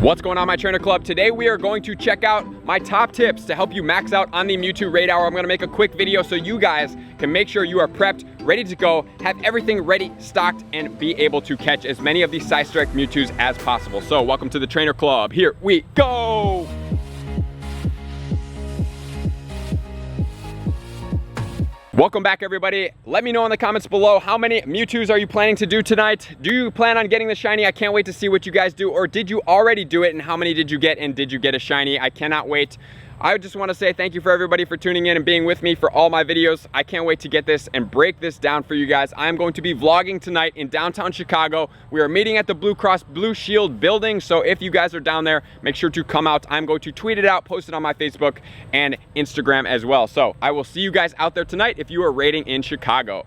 What's going on, my trainer club? Today we are going to check out my top tips to help you max out on the Mewtwo raid hour. I'm going to make a quick video so you guys can make sure you are prepped, ready to go, have everything ready, stocked, and be able to catch as many of these Psystrike Mewtwo's as possible. So welcome to the trainer club. Here we go. Welcome back, everybody. Let me know in the comments below, how many Mewtwo's are you planning to do tonight? Do you plan on getting the shiny? I can't wait to see what you guys do. Or did you already do it, and how many did you get, and did you get a shiny? I cannot wait. I just want to say thank you for everybody for tuning in and being with me for all my videos. I can't wait to get this and break this down for you guys. I'm going to be vlogging tonight in downtown Chicago. We are meeting at the Blue Cross Blue Shield building, so if you guys are down there, make sure to come out. I'm going to tweet it out, post it on my Facebook and Instagram as well. So I will see you guys out there tonight if you are raiding in Chicago.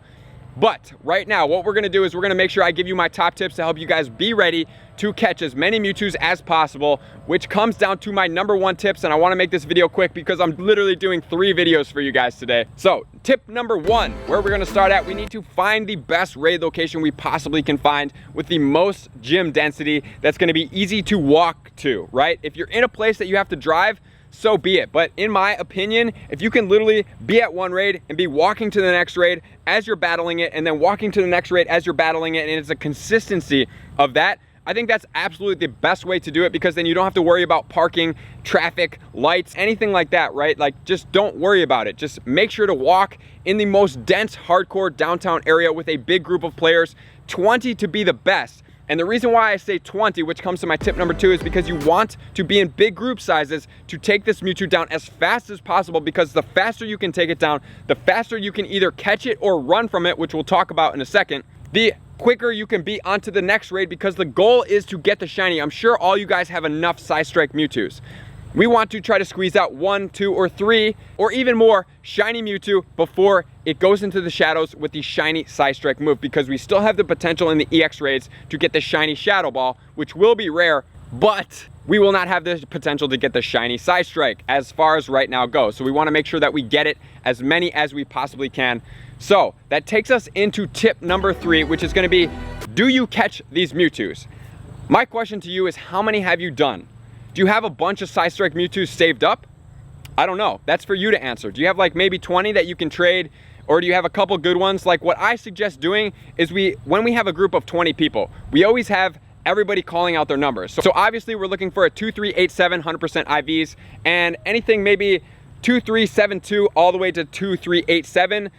But right now, what we're gonna do is we're gonna make sure I give you my top tips to help you guys be ready to catch as many Mewtwo's as possible, which comes down to my #1 tips. And I wanna make this video quick because I'm literally doing 3 videos for you guys today. So tip #1, where we're gonna start at, we need to find the best raid location we possibly can find with the most gym density that's gonna be easy to walk to, right? If you're in a place that you have to drive, so be it. But in my opinion, if you can literally be at one raid and be walking to the next raid as you're battling it, and then walking to the next raid as you're battling it, and it's a consistency of that, I think that's absolutely the best way to do it, because then you don't have to worry about parking, traffic, lights, anything like that, right? Like, just don't worry about it. Just make sure to walk in the most dense, hardcore downtown area with a big group of players, 20 to be the best. And the reason why I say 20, which comes to my tip #2, is because you want to be in big group sizes to take this Mewtwo down as fast as possible, because the faster you can take it down, the faster you can either catch it or run from it, which we'll talk about in a second, the quicker you can be onto the next raid, because the goal is to get the shiny. I'm sure all you guys have enough Psystrike Mewtwo's. We want to try to squeeze out 1, 2, or 3, or even more shiny Mewtwo before it goes into the shadows with the shiny Psystrike move, because we still have the potential in the EX raids to get the shiny Shadow Ball, which will be rare, but we will not have the potential to get the shiny Psystrike as far as right now goes. So we want to make sure that we get it as many as we possibly can. So that takes us into tip #3, which is going to be, do you catch these Mewtwo's? My question to you is, how many have you done? Do you have a bunch of Psystrike Mewtwo's saved up? I don't know. That's for you to answer. Do you have like maybe 20 that you can trade? Or do you have a couple good ones? Like, what I suggest doing is, when we have a group of 20 people, we always have everybody calling out their numbers. So obviously we're looking for a 2387 100% IVs, and anything maybe 2372 all the way to 2387,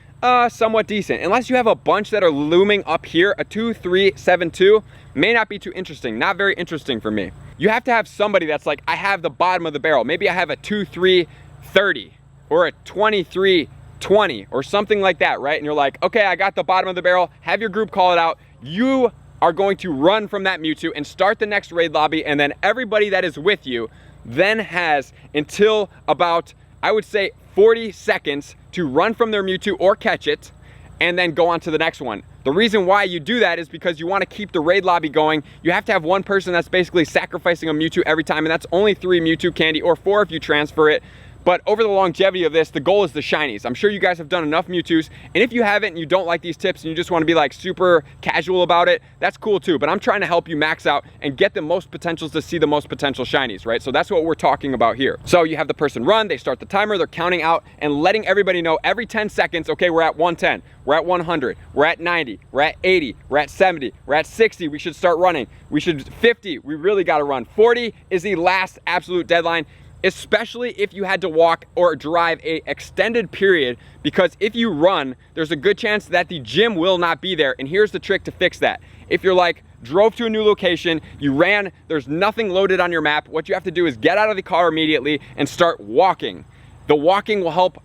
somewhat decent. Unless you have a bunch that are looming up here, a 2372 may not be too interesting. Not very interesting for me. You have to have somebody that's like, I have the bottom of the barrel. Maybe I have a 2330 or a 2320 or something like that, right? And you're like, okay, I got the bottom of the barrel. Have your group call it out. You are going to run from that Mewtwo and start the next raid lobby, and then everybody that is with you then has until about, I would say, 40 seconds to run from their Mewtwo or catch it, and then go on to the next one. The reason why you do that is because you want to keep the raid lobby going. You have to have one person that's basically sacrificing a Mewtwo every time, and that's only 3 Mewtwo candy, or 4 if you transfer it. But over the longevity of this, the goal is the shinies. I'm sure you guys have done enough Mewtwo's, and if you haven't and you don't like these tips and you just want to be like super casual about it, that's cool too. But I'm trying to help you max out and get the most potentials to see the most potential shinies, right? So that's what we're talking about here. So you have the person run, they start the timer, they're counting out and letting everybody know every 10 seconds, okay, we're at 110, we're at 100, we're at 90, we're at 80, we're at 70, we're at 60, we should start running. We should 50, we really got to run. 40 is the last absolute deadline, especially if you had to walk or drive a extended period, because if you run, there's a good chance that the gym will not be there. And here's the trick to fix that. If you're like, drove to a new location, you ran, there's nothing loaded on your map, what you have to do is get out of the car immediately and start walking. The walking will help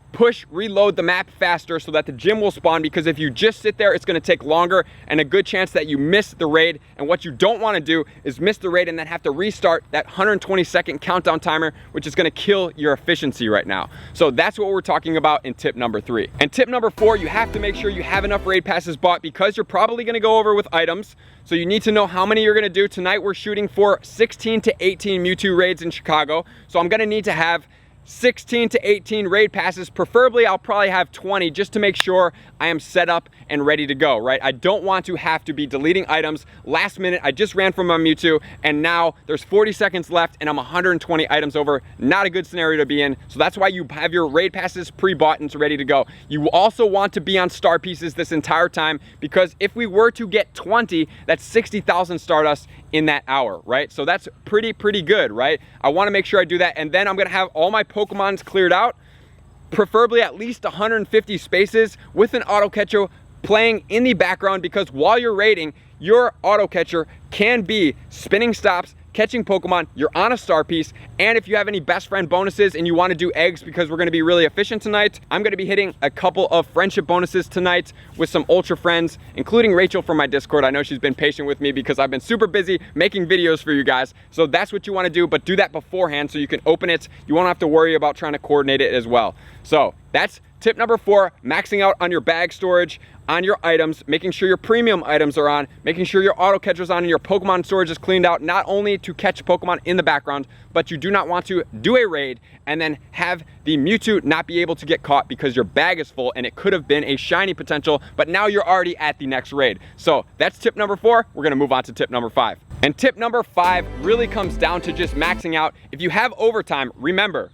reload the map faster so that the gym will spawn, because if you just sit there, it's going to take longer and a good chance that you miss the raid. And what you don't want to do is miss the raid and then have to restart that 120-second countdown timer, which is going to kill your efficiency right now. So that's what we're talking about in tip #3. And tip #4, you have to make sure you have enough raid passes bought, because you're probably going to go over with items. So you need to know how many you're going to do. Tonight we're shooting for 16 to 18 Mewtwo raids in Chicago. So I'm going to need to have 16 to 18 raid passes. Preferably, I'll probably have 20 just to make sure I am set up and ready to go, right? I don't want to have to be deleting items last minute. I just ran from my Mewtwo and now there's 40 seconds left and I'm 120 items over. Not a good scenario to be in. So that's why you have your raid passes pre-bought and ready to go. You also want to be on star pieces this entire time, because if we were to get 20, that's 60,000 Stardust in that hour, right? So that's pretty good, right? I want to make sure I do that, and then I'm gonna have all my Pokemons cleared out, preferably at least 150 spaces with an auto catcher playing in the background, because while you're raiding, your auto catcher can be spinning stops, catching Pokemon, you're on a star piece, and if you have any best friend bonuses and you want to do eggs, because we're going to be really efficient tonight, I'm going to be hitting a couple of friendship bonuses tonight with some ultra friends, including Rachel from my Discord. I know she's been patient with me because I've been super busy making videos for you guys. So that's what you want to do, but do that beforehand so you can open it. You won't have to worry about trying to coordinate it as well. So that's tip number 4, maxing out on your bag storage, on your items, making sure your premium items are on, making sure your auto catcher's on and your Pokemon storage is cleaned out, not only to catch Pokemon in the background, but you do not want to do a raid and then have the Mewtwo not be able to get caught because your bag is full and it could have been a shiny potential, but now you're already at the next raid. So that's tip number 4. We're gonna move on to tip number 5. And tip number 5 really comes down to just maxing out. If you have overtime, remember,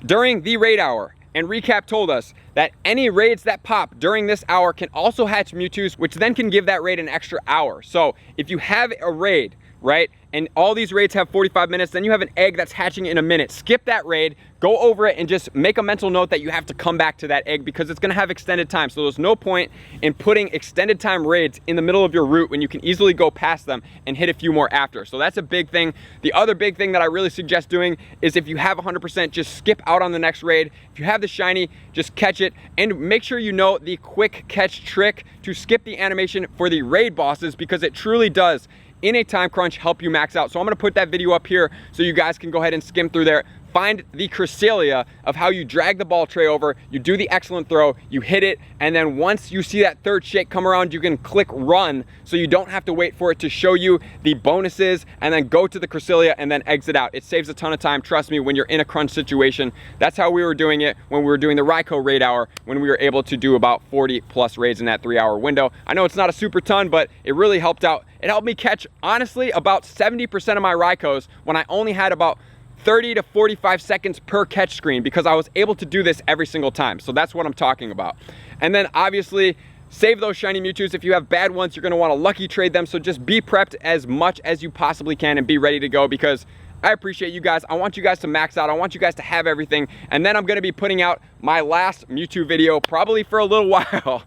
during the raid hour, and Recap told us that any raids that pop during this hour can also hatch Mewtwo's, which then can give that raid an extra hour. So if you have a raid, right, and all these raids have 45 minutes, then you have an egg that's hatching in a minute. Skip that raid, go over it, and just make a mental note that you have to come back to that egg because it's gonna have extended time. So there's no point in putting extended time raids in the middle of your route when you can easily go past them and hit a few more after. So that's a big thing. The other big thing that I really suggest doing is if you have 100%, just skip out on the next raid. If you have the shiny, just catch it, and make sure you know the quick catch trick to skip the animation for the raid bosses, because it truly does, in a time crunch, help you max out. So I'm gonna put that video up here so you guys can go ahead and skim through there. Find the Cresselia of how you drag the ball tray over, you do the excellent throw, you hit it, and then once you see that third shake come around, you can click run so you don't have to wait for it to show you the bonuses and then go to the Cresselia and then exit out. It saves a ton of time, trust me, when you're in a crunch situation. That's how we were doing it when we were doing the Raikou raid hour, when we were able to do about 40 plus raids in that 3-hour window. I know it's not a super ton, but it really helped out. It helped me catch, honestly, about 70% of my Raikous when I only had about 30 to 45 seconds per catch screen, because I was able to do this every single time. So that's what I'm talking about. And then obviously save those shiny Mewtwo's. If you have bad ones, you're going to want to lucky trade them. So just be prepped as much as you possibly can and be ready to go, because I appreciate you guys. I want you guys to max out. I want you guys to have everything. And then I'm going to be putting out my last Mewtwo video probably for a little while.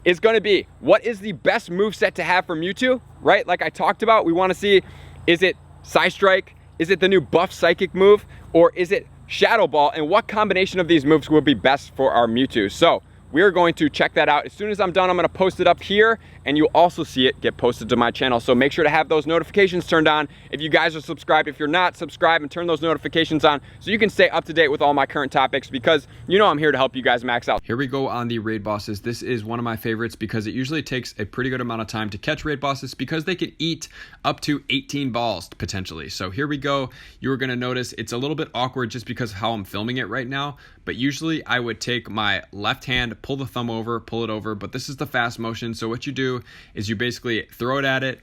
Is going to be, what is the best moveset to have for Mewtwo, right? Like I talked about, we want to see, is it Psystrike? Is it the new buff psychic move? Or is it Shadow Ball? And what combination of these moves will be best for our Mewtwo? So we're going to check that out. As soon as I'm done, I'm going to post it up here, and you'll also see it get posted to my channel. So make sure to have those notifications turned on. If you guys are subscribed, if you're not, subscribe and turn those notifications on so you can stay up to date with all my current topics, because you know I'm here to help you guys max out. Here we go on the raid bosses. This is one of my favorites because it usually takes a pretty good amount of time to catch raid bosses, because they can eat up to 18 balls potentially. So here we go. You're going to notice it's a little bit awkward just because of how I'm filming it right now, but usually I would take my left hand, pull the thumb over, pull it over, but this is the fast motion. So what you do is you basically throw it at it,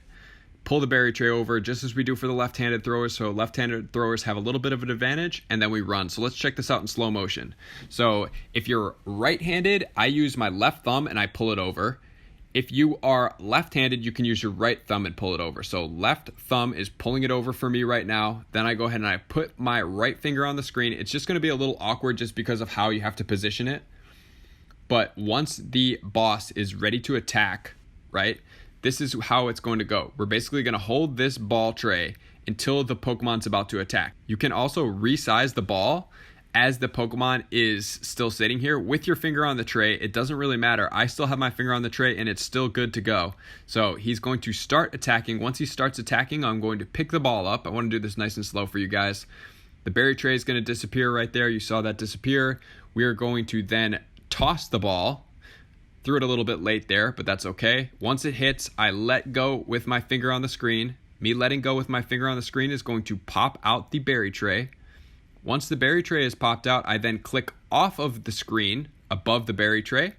pull the berry tray over, just as we do for the left-handed throwers. So left-handed throwers have a little bit of an advantage, and then we run. So let's check this out in slow motion. So if you're right-handed, I use my left thumb and I pull it over. If you are left-handed, you can use your right thumb and pull it over. So left thumb is pulling it over for me right now. Then I go ahead and I put my right finger on the screen. It's just going to be a little awkward just because of how you have to position it. But once the boss is ready to attack, right, this is how it's going to go. We're basically going to hold this ball tray until the Pokemon's about to attack. You can also resize the ball as the Pokemon is still sitting here with your finger on the tray. It doesn't really matter. I still have my finger on the tray and it's still good to go. So he's going to start attacking. Once he starts attacking, I'm going to pick the ball up. I want to do this nice and slow for you guys. The berry tray is going to disappear right there. You saw that disappear. We are going to then toss the ball. Threw it a little bit late there, but that's okay. Once it hits, I let go with my finger on the screen. Me letting go with my finger on the screen is going to pop out the berry tray. Once the berry tray is popped out, I then click off of the screen above the berry tray,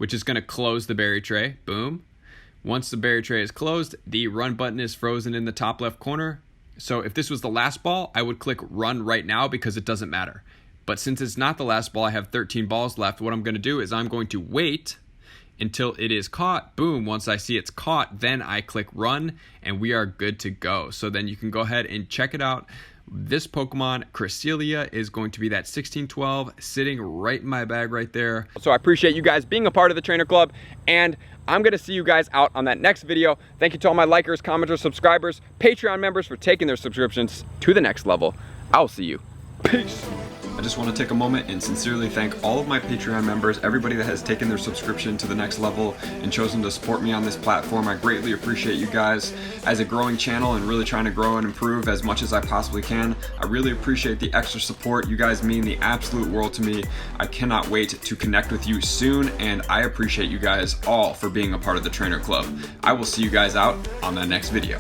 which is going to close the berry tray. Boom. Once the berry tray is closed, the run button is frozen in the top left corner. So if this was the last ball, I would click run right now because it doesn't matter. But since it's not the last ball, I have 13 balls left. What I'm going to do is I'm going to wait until it is caught. Boom. Once I see it's caught, then I click run and we are good to go. So then you can go ahead and check it out. This Pokemon, Cresselia, is going to be that 1612 sitting right in my bag right there. So I appreciate you guys being a part of the Trainer Club, and I'm going to see you guys out on that next video. Thank you to all my likers, commenters, subscribers, Patreon members for taking their subscriptions to the next level. I'll see you. Peace. I just want to take a moment and sincerely thank all of my Patreon members, everybody that has taken their subscription to the next level and chosen to support me on this platform. I greatly appreciate you guys. As a growing channel and really trying to grow and improve as much as I possibly can, I really appreciate the extra support. You guys mean the absolute world to me. I cannot wait to connect with you soon, and I appreciate you guys all for being a part of the Trainer Club. I will see you guys out on the next video.